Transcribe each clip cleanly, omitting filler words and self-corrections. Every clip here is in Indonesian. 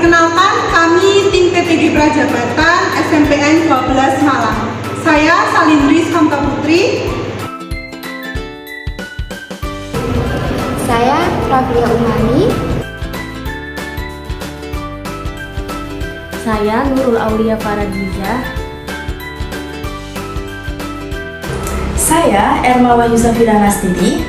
Perkenalkan, kami tim PTG Prajabatan SMPN 12 Malang. Saya Salindri Kamka Putri. Saya Rafia Umani. Saya Nurul Aulia Faradiza. Saya Ermawa Yusafira Nastidi.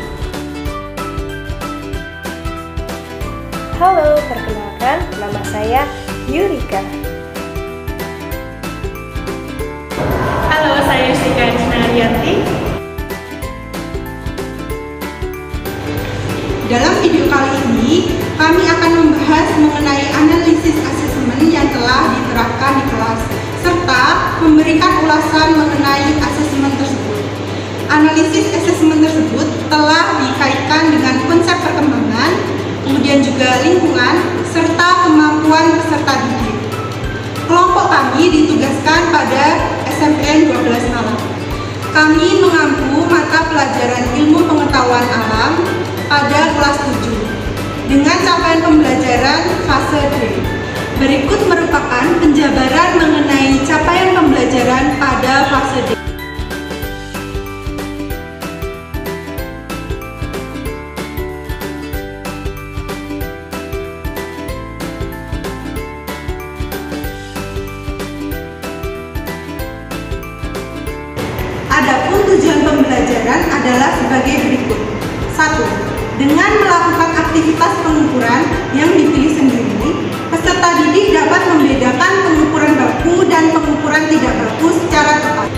Halo, perkenalkan, nama saya Yurika. Halo, saya Yusika Ariyanti. Dalam video kali ini, kami akan membahas mengenai analisis asesmen yang telah diterapkan di kelas, serta memberikan ulasan mengenai asesmen tersebut. Analisis asesmen tersebut telah dikaitkan dengan konsep perkembangan, kemudian juga lingkungan, serta kemampuan peserta didik. Kelompok kami ditugaskan pada SMPN 12 Malang. Kami mengampu mata pelajaran ilmu pengetahuan alam pada kelas 7 dengan capaian pembelajaran fase D. Berikut merupakan penjabaran mengenai capaian pembelajaran pada fase D. Adapun tujuan pembelajaran adalah sebagai berikut. 1. Dengan melakukan aktivitas pengukuran yang dipilih sendiri, peserta didik dapat membedakan pengukuran baku dan pengukuran tidak baku secara tepat.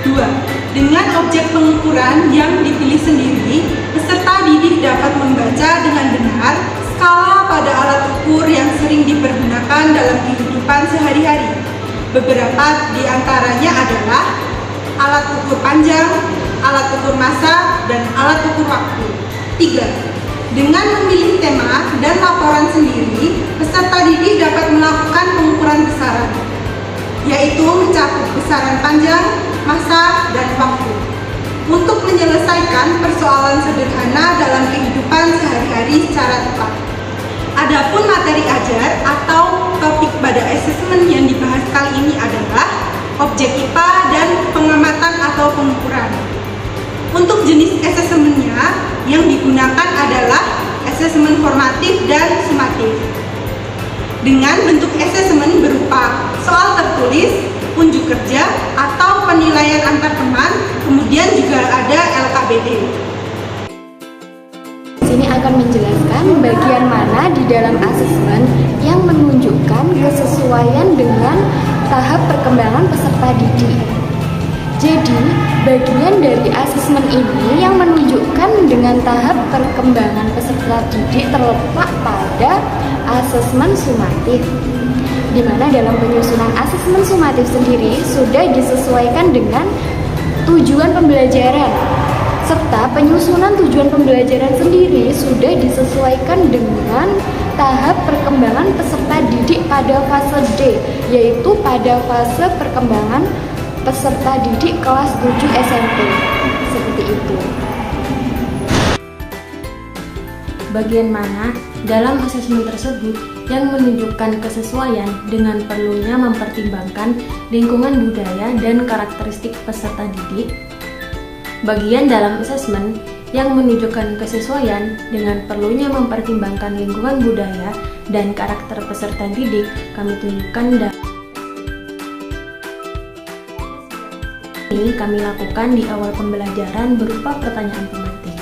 2. Dengan objek pengukuran yang dipilih sendiri, peserta didik dapat membaca dengan benar skala pada alat ukur yang sering dipergunakan dalam kehidupan sehari-hari. Beberapa di antaranya adalah alat ukur panjang, alat ukur massa, dan alat ukur waktu. 3. Dengan memilih tema dan laporan sendiri, peserta didik dapat melakukan pengukuran besaran, yaitu mencakup besaran panjang, massa, dan waktu, untuk menyelesaikan persoalan sederhana dalam kehidupan sehari-hari secara tepat. Adapun materi ajar atau topik pada asesmen yang dibahas kali ini adalah objek IPA dan pengamatan atau pengukuran. Untuk jenis asesmennya yang digunakan adalah asesmen formatif dan sumatif. Dengan bentuk asesmen berupa soal tertulis, unjuk kerja, atau penilaian antar teman, kemudian juga ada LKBD. Sini akan menjelaskan bagian mana di dalam asesmen yang menunjukkan kesesuaian dengan tahap perkembangan peserta didik. Jadi, bagian dari asesmen ini yang menunjukkan dengan tahap perkembangan peserta didik terletak pada asesmen sumatif, di mana dalam penyusunan asesmen sumatif sendiri sudah disesuaikan dengan tujuan pembelajaran, serta penyusunan tujuan pembelajaran sendiri sudah disesuaikan dengan tahap perkembangan peserta didik pada fase D, yaitu pada fase perkembangan peserta didik kelas 7 SMP. Seperti itu. Bagian mana dalam asesmen tersebut yang menunjukkan kesesuaian dengan perlunya mempertimbangkan lingkungan budaya dan karakteristik peserta didik? Bagian dalam asesmen yang menunjukkan kesesuaian dengan perlunya mempertimbangkan lingkungan budaya dan karakter peserta didik kami tunjukkan ini kami lakukan di awal pembelajaran berupa pertanyaan pemantik.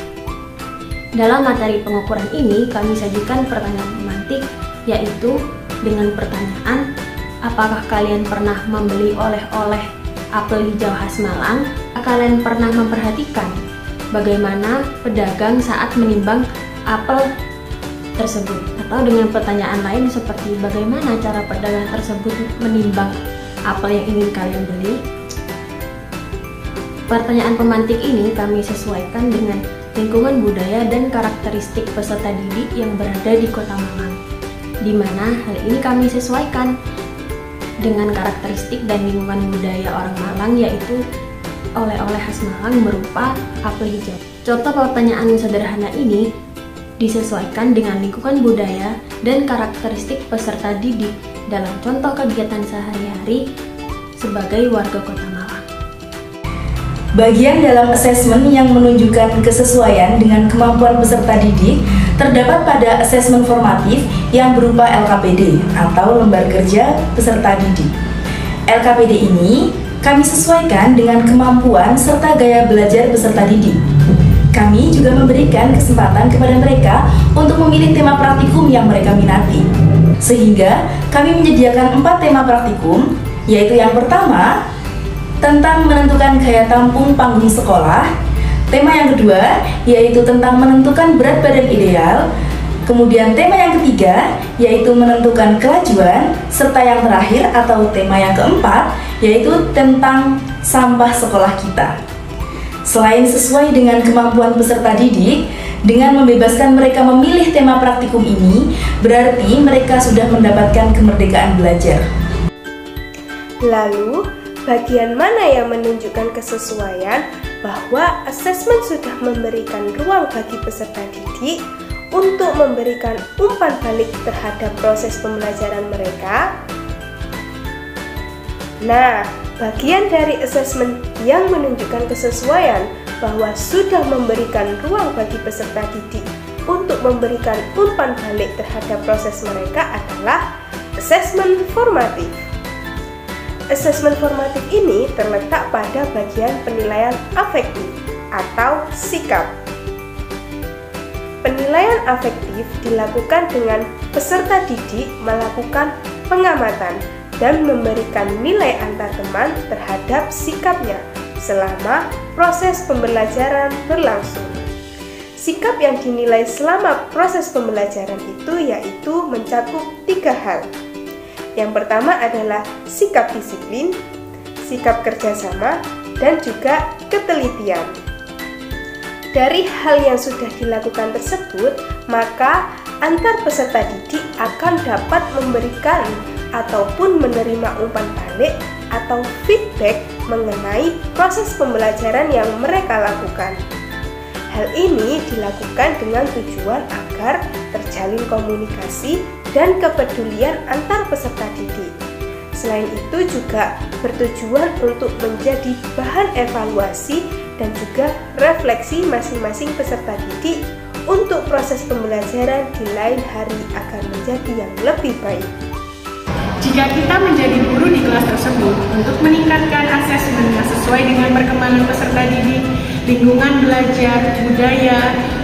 Dalam materi pengukuran ini kami sajikan pertanyaan pemantik, yaitu dengan pertanyaan, apakah kalian pernah membeli oleh-oleh apel hijau khas Malang? Kalian pernah memperhatikan bagaimana pedagang saat menimbang apel tersebut? Atau dengan pertanyaan lain seperti bagaimana cara pedagang tersebut menimbang apel yang ingin kalian beli? Pertanyaan pemantik ini kami sesuaikan dengan lingkungan budaya dan karakteristik peserta didik yang berada di Kota Malang, di mana hal ini kami sesuaikan dengan karakteristik dan lingkungan budaya orang Malang, yaitu oleh-oleh khas Malang berupa apel hijau. Contoh pertanyaan sederhana ini disesuaikan dengan lingkungan budaya dan karakteristik peserta didik dalam contoh kegiatan sehari-hari sebagai warga Kota Malang. Bagian dalam asesmen yang menunjukkan kesesuaian dengan kemampuan peserta didik terdapat pada asesmen formatif yang berupa LKPD atau Lembar Kerja Peserta Didik. LKPD ini kami sesuaikan dengan kemampuan serta gaya belajar peserta didik. Kami juga memberikan kesempatan kepada mereka untuk memilih tema praktikum yang mereka minati. Sehingga kami menyediakan 4 tema praktikum, yaitu yang pertama, tentang menentukan gaya tampung panggung sekolah. Tema yang kedua, yaitu tentang menentukan berat badan ideal. Kemudian tema yang ketiga, yaitu menentukan kelajuan. Serta yang terakhir atau tema yang keempat, yaitu tentang sampah sekolah kita. Selain sesuai dengan kemampuan peserta didik, dengan membebaskan mereka memilih tema praktikum ini, berarti mereka sudah mendapatkan kemerdekaan belajar. Lalu, bagian mana yang menunjukkan kesesuaian bahwa asesmen sudah memberikan ruang bagi peserta didik untuk memberikan umpan balik terhadap proses pembelajaran mereka? Nah, bagian dari asesmen yang menunjukkan kesesuaian bahwa sudah memberikan ruang bagi peserta didik untuk memberikan umpan balik terhadap proses mereka adalah asesmen formatif. Asesmen formatif ini terletak pada bagian penilaian afektif atau sikap. Penilaian afektif dilakukan dengan peserta didik melakukan pengamatan dan memberikan nilai antar teman terhadap sikapnya selama proses pembelajaran berlangsung. Sikap yang dinilai selama proses pembelajaran itu yaitu mencakup 3 hal. Yang pertama adalah sikap disiplin, sikap kerjasama, dan juga ketelitian. Dari hal yang sudah dilakukan tersebut, maka antar peserta didik akan dapat memberikan ataupun menerima umpan balik atau feedback mengenai proses pembelajaran yang mereka lakukan. Hal ini dilakukan dengan tujuan agar terjalin komunikasi dan kepedulian antar peserta didik. Selain itu juga bertujuan untuk menjadi bahan evaluasi dan juga refleksi masing-masing peserta didik untuk proses pembelajaran di lain hari agar menjadi yang lebih baik. Jika kita menjadi guru di kelas tersebut untuk meningkatkan asesmen yang sesuai dengan perkembangan peserta didik, lingkungan belajar, budaya,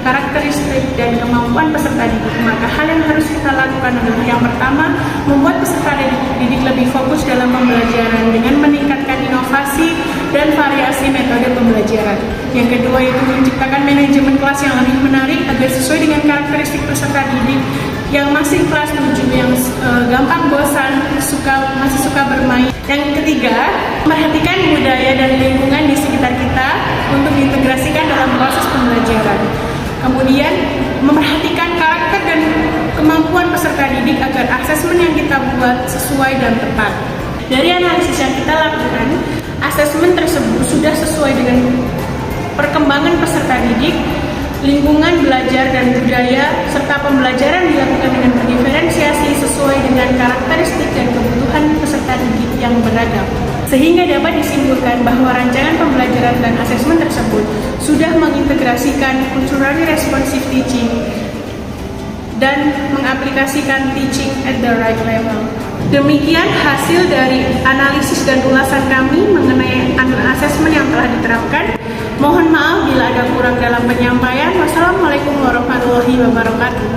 karakteristik, dan kemampuan peserta didik, maka hal yang harus kita lakukan adalah yang pertama, membuat peserta didik lebih fokus dalam pembelajaran dengan meningkatkan inovasi dan variasi metode pembelajaran. Yang kedua yaitu menciptakan manajemen kelas yang lebih menarik agar sesuai dengan karakteristik peserta didik yang masih kelas 7 yang gampang bosan, masih suka bermain. Yang ketiga, memperhatikan budaya dan lingkungan di sekitar kita untuk diintegrasikan dalam proses pembelajaran. Kemudian, memperhatikan karakter dan kemampuan peserta didik agar asesmen yang kita buat sesuai dan tepat. Dari analisis yang kita lakukan, asesmen tersebut sudah sesuai dengan perkembangan peserta didik, lingkungan belajar dan budaya, serta pembelajaran dilakukan dengan berdiferensiasi sesuai dengan karakteristik dan kebutuhan peserta didik yang beragam. Sehingga dapat disimpulkan bahwa rancangan pembelajaran dan asesmen tersebut sudah mengintegrasikan culturally responsive teaching dan mengaplikasikan teaching at the right level. Demikian hasil dari analisis dan ulasan kami mengenai asesmen yang telah diterapkan. Mohon maaf bila ada kurang dalam penyampaian. Wassalamualaikum warahmatullahi wabarakatuh.